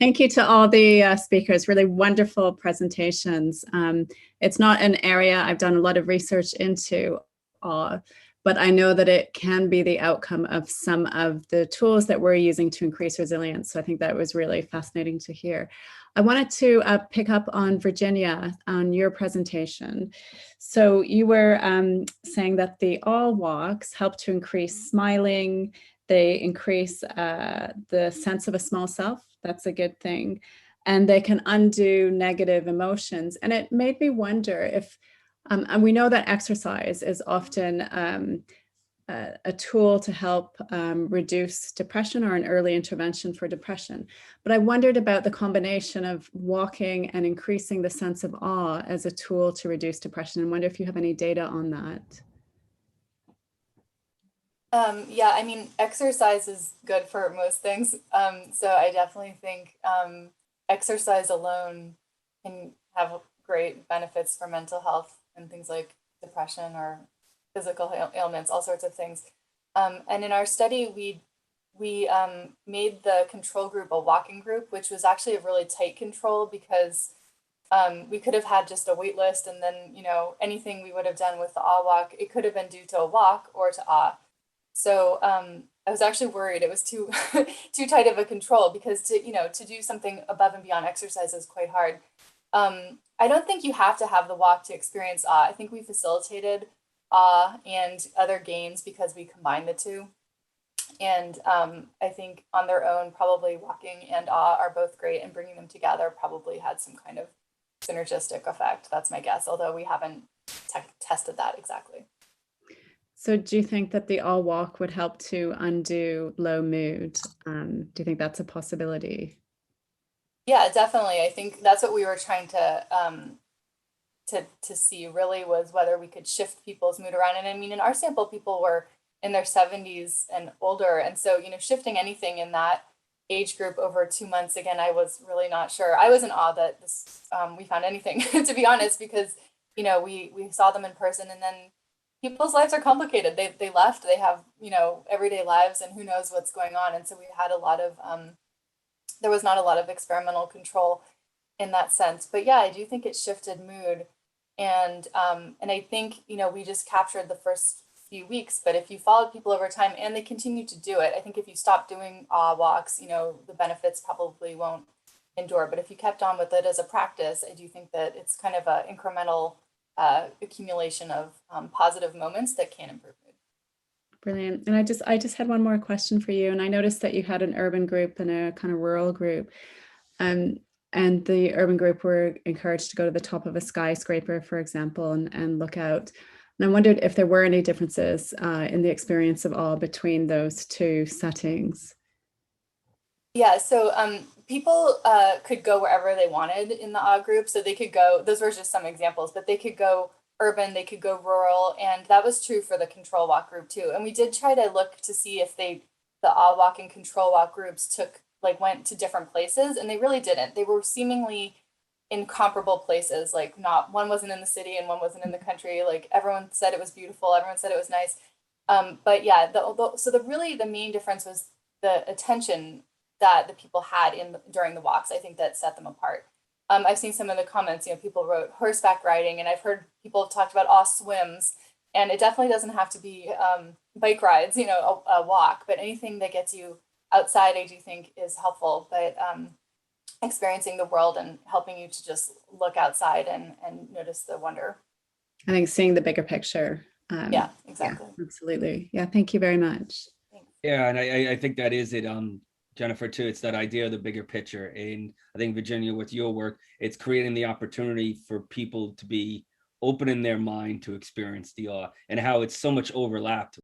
Thank you to all the speakers, really wonderful presentations. It's not an area I've done a lot of research into, but I know that it can be the outcome of some of the tools that we're using to increase resilience. So I think that was really fascinating to hear. I wanted to pick up on Virginia, on your presentation. So you were saying that the all walks help to increase smiling, they increase the sense of a small self. That's a good thing. And they can undo negative emotions. And it made me wonder if, and we know that exercise is often a tool to help reduce depression or an early intervention for depression. But I wondered about the combination of walking and increasing the sense of awe as a tool to reduce depression. And wonder if you have any data on that. Yeah, I mean, exercise is good for most things. So I definitely think exercise alone can have great benefits for mental health and things like depression or physical ailments, all sorts of things. And in our study, we made the control group a walking group, which was actually a really tight control because we could have had just a wait list and then, anything we would have done with the awe walk, it could have been due to a walk or to awe. So I was actually worried it was too too tight of a control because to do something above and beyond exercise is quite hard. I don't think you have to have the walk to experience awe. I think we facilitated awe and other gains because we combined the two. And I think on their own, probably walking and awe are both great, and bringing them together probably had some kind of synergistic effect. That's my guess, although we haven't tested that exactly. So do you think that the all walk would help to undo low mood? Do you think that's a possibility? Yeah, definitely. I think that's what we were trying to see really was whether we could shift people's mood around. And I mean, in our sample, people were in their 70s and older, and so shifting anything in that age group over 2 months, again, I was really not sure. I was in awe that this we found anything, to be honest, because we saw them in person, and then people's lives are complicated. They left. They have everyday lives, and who knows what's going on. And so we had a lot of there was not a lot of experimental control in that sense. But yeah, I do think it shifted mood, and I think we just captured the first few weeks. But if you followed people over time and they continue to do it, I think if you stop doing awe walks, the benefits probably won't endure. But if you kept on with it as a practice, I do think that it's kind of an incremental accumulation of positive moments that can improve mood. Brilliant. And I just had one more question for you. And I noticed that you had an urban group and a kind of rural group. And the urban group were encouraged to go to the top of a skyscraper, for example, and look out. And I wondered if there were any differences in the experience of awe between those two settings. Yeah, so people could go wherever they wanted in the awe group. So they could go, those were just some examples, but they could go urban, they could go rural, and that was true for the control walk group too. And we did try to look to see if the awe walk and control walk groups went to different places, and they really didn't. They were seemingly in comparable places, like not one wasn't in the city and one wasn't in the country. Like everyone said it was beautiful, everyone said it was nice. But yeah, so the main difference was the attention that the people had during the walks. I think that set them apart. I've seen some of the comments, people wrote horseback riding, and I've heard people have talked about awe swims, and it definitely doesn't have to be bike rides, a walk, but anything that gets you outside, I do think is helpful. But experiencing the world and helping you to just look outside and notice the wonder. I think seeing the bigger picture. Yeah, exactly. Yeah, absolutely. Yeah, thank you very much. Thanks. Yeah, and I think that is it, Jennifer, too. It's that idea of the bigger picture. And I think, Virginia, with your work, it's creating the opportunity for people to be open in their mind to experience the awe, and how it's so much overlapped